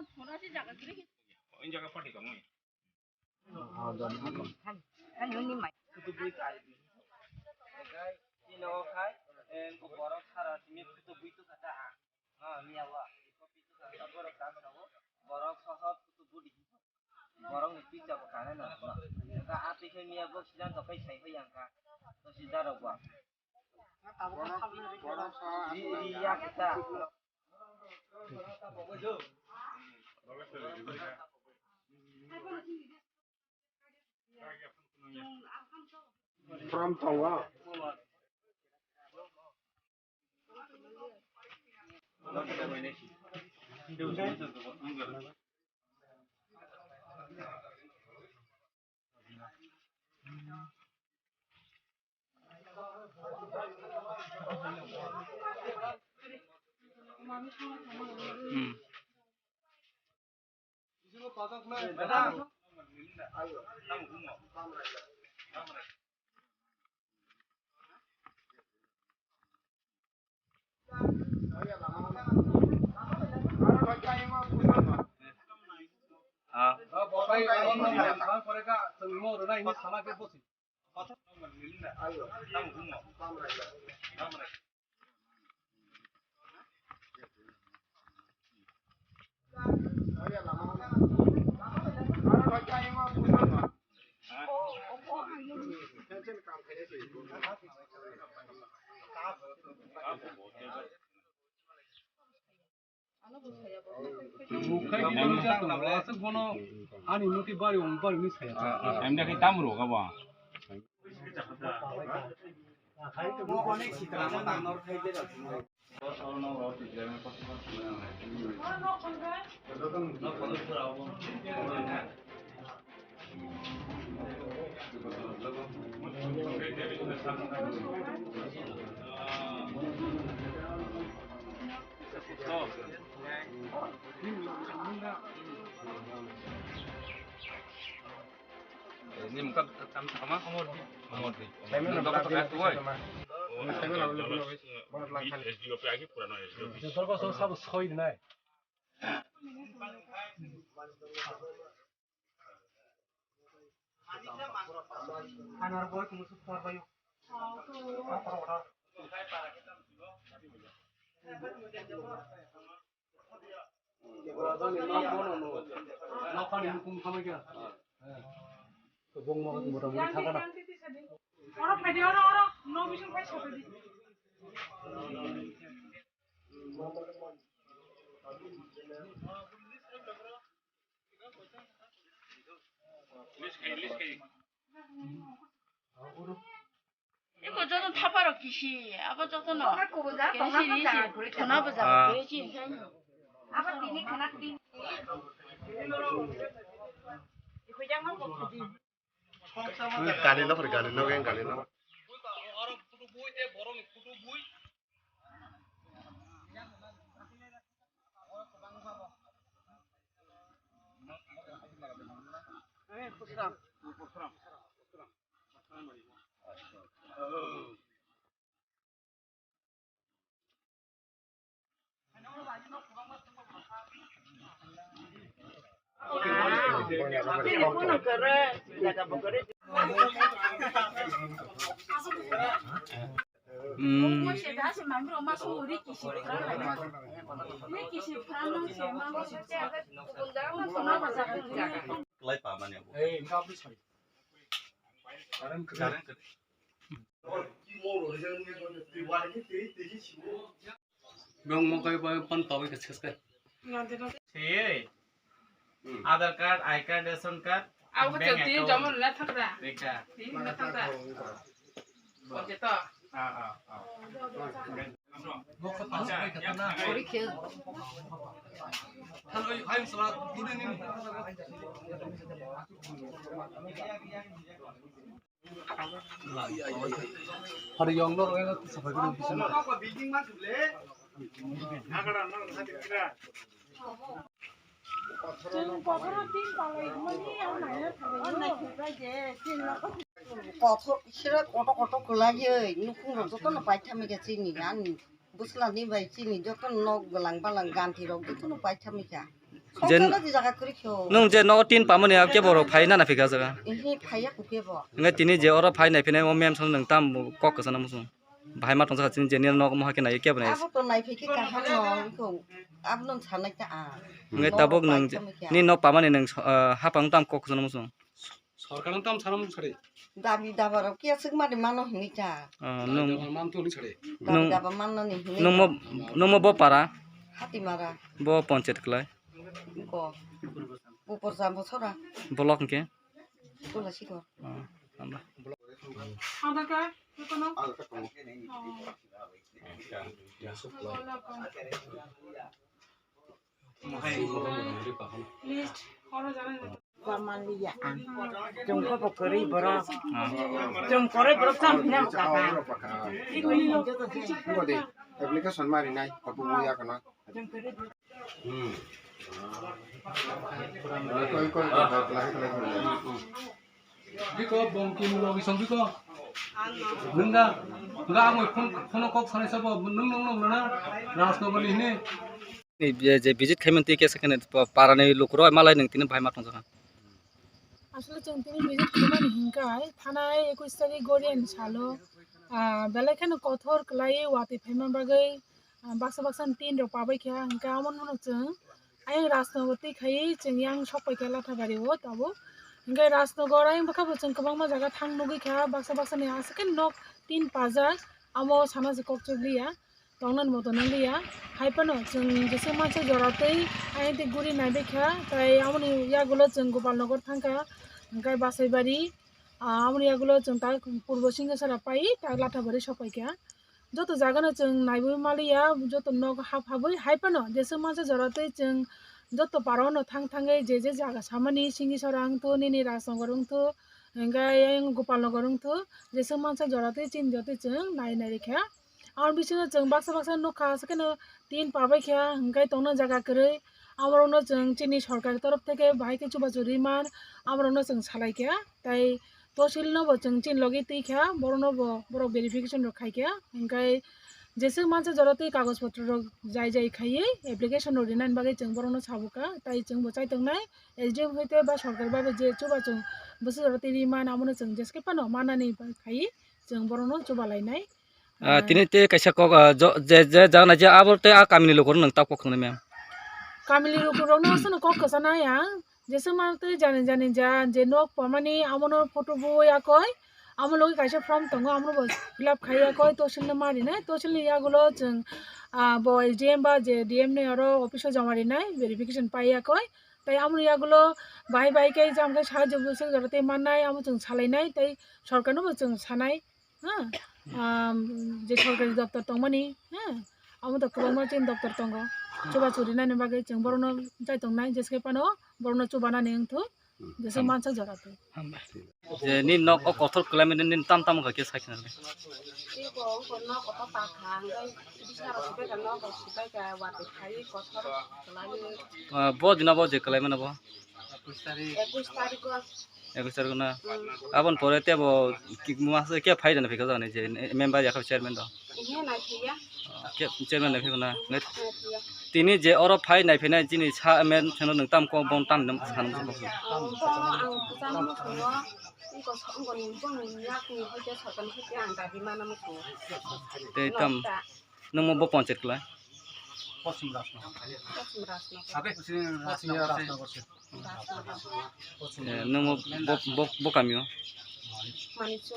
Ini jaga party kamu. Kan ini mai. Kutu bui kai. Kai ino kai en ko borok sara sini kutu bui tu kata ah. Niawa. Kopi tu kata borok kan sabo. Borok sahab kutu bui. Borok ni pizza ko kana na. Ka api ke mia bo sidan to kai sai ho yang ka. To sida ro gwa. Borok sahab iya kita. From Tonga. Emda kita tamu ka ba? Ini muka sama kamu di. Saya memang dokter tu kan. Saya memang lebih SDOP lagi purano SDOP. Jadi kalau सब सही नहीं. Anak boy kamu super bayu. Bong mau mudah-mudahan থাকা না ওরা ফাইদে ওরা no vision ফাইস হবে দি 이거 저는 타바로 기시 아버 저는 게시리시 전화보자 게시 아버 디니 카나 디 이거 장한 거 그디 गाली न फर गाली न गए गाली न और कुटु बुई ते borong कुटु बुई pusram Aadhaar card I card ration card अब तो तीन जमा ला थकरा देखा तीन ला थकरा ओके तो Mokha pasal kita na. 우리 개 Hello, I'm Salat. Good evening. Hari yang lor kan sampai ke di sana. Building मा छुले आगडा न साथी किरा Kotor kira kotor lagi, nukung joto no paitami ke sini, an busla ni bai sini joto no gelang balang ganti rok joto no paitami ka. সংসার দি জায়গা করি খেও नों जे न तीन पामने अब के बरो फाइ ना फिका जगा इहि फाया कुके ब ngai tini je ora phai nai phine mo mem son nang tam kok ka sana musung bhai ma tong sa chin je ni no mo ha ke nai ke bnai abo to nai pheki ka han no ko ab non sanai ta a ngai tabok nang ni no pamani nang ha pang tam kok sana musung সরকারের দাম ছাড়া মুখ ছাড়ে dabi dabar ki asik ma de mano hini ta nung মান তো নি ছাড়ে dabi dabar mano ni hini nung mo bo para hati mara bo panchet klai ko upor jambo sora blok ke tola siko amba আধার card কোনো list করা জানেন Pamania Jom ko pokori boro Jom kore boro sam na ka Ngo de application mari nai apu ya kana koi বিকো বংকি মুলো বিসং বিকো নংগা গা মই phone cock সানে সব নং না রাজনগরলি নে ni je visit khaiman ti ke sakene para nei lokro malai nang tin bhai ma tong jaka আসলে চৌতিনি ভিজিট খাইমান হিংকায় থানায় 21 তারিখ গড়িয়ান সালো বেলাখানে কথর ক্লাই ওয়াতি ফেমান বাগৈ বাক্সা বাক্সান তিন র পাবাই খেয়া হিংকা আমন মন जों আই রাজনগরতি খাই जों yang সপাই খেলা থাবারিও তাবো হিংকা রাজনগর আই বাখাবো जों गोबां मा জায়গা थां नुगै খেয়া বাক্সা বাক্সানি আसेके नक 3 पाजा আমো সানা যে ককচলিয়া তংনান মতো নলিয়া হাইপানো जों যেসে মাছে জরাতেই আইতে গুরি নাইবে খেয়া তাই আমনি ইয়াগুলো जों গোপালনগর থাঙ্কা ओंखाय बासायबारि आमरियागुलो जों ता पूर्व सिंगेसरा पाई ता लाठाबारि सपाइका जत जागानो जों नायबो मालिया जत नग हाबै हाइपानो जेसे मासे जराते जों जत पारावनो थांगे जे जागा सामानि सिंगेसरां तो निनि राजनगरं तो ओंखाय गोपालनगरं तो जेसे मासे जराते चिन जते जों नाय रेखा आर बिसिनो जों बाक्सा नखा सकेनो तीन पाबाइखा ओंखाय तंनो जागा करै আমরানো जों চিনি সরকার তরফ থেকে ভাইকে চুবাচুরি মান আমরানো जों সালাইকা তাই তহসিল নব जों চিন লগি তৈখা বড় নব বড় ভেরিফিকেশন রখাইকা ओंखाय जेसे मानसे जरते कागज पत्र जाय खाइए एप्लिकेशन रिनान बागै जों बरनो साबुका ताई जों बचाइ तंनाय एसडीएम होते बा सरकार बाबे जे चुबाचुं बस जरते रिमान आमनो जों जेसके पानो मानानि खाइ जों बरनो चुबालायनाय tini te kaisa kok je jana je aborte a kamini lokor nang ta kok mem কামিলি রুকুরনো আসনো কক কসানা या जेसे मानते जाने जा जे नक पमानि আমনো ফটো বই আকয় আমলগি কাইসা ফর্ম তঙ্গ আমনো ফিলআপ খাইয়া কয় তহসিল মারি নাই তহসিল ইয়াগুলো जों ব এসডিএম বা যে ডিএম নে আরো অফিসে জমারি নাই ভেরিফিকেশন পাইয়া কয় তাই আমনো ইয়াগুলো বাই যে আমকে সাহায্য বসে জরাতে মাননাই আমো जों সালাইনাই তাই সরকারনো जों সানাই হ্যাঁ যে সরকারি দপ্তর তংমানি হ্যাঁ আমো তো গোबां मानसिनि दप्तर तंग coba curi nani bagai ceng borono jai tong nai jeske pano borono coba nani engtu jese mansa joratu je ni nok o kothor klame ni tam ka ke sakin ti ko no ko ta khang gai bisara sibe kan no ko sibai ka wate khai kothor klame bo dina bo je klame na bo 21 tarik ko 21 tarik na abon pore te bo mase ke phai jana phika jane je member ya chairman do ihe na thiya ke chairman na phika na ngai tini je oro phai nai phina jini sa men chano nang tam ko bon tam nam san mo ang pusan mo ko song ko ning bong yak ni hoje sakan hiti ang ta di mana mo ko te tam nang mo bo panchet kla Paschim Rajnagar rasno Paschim Rajnagar nang mo bo kamyo manicho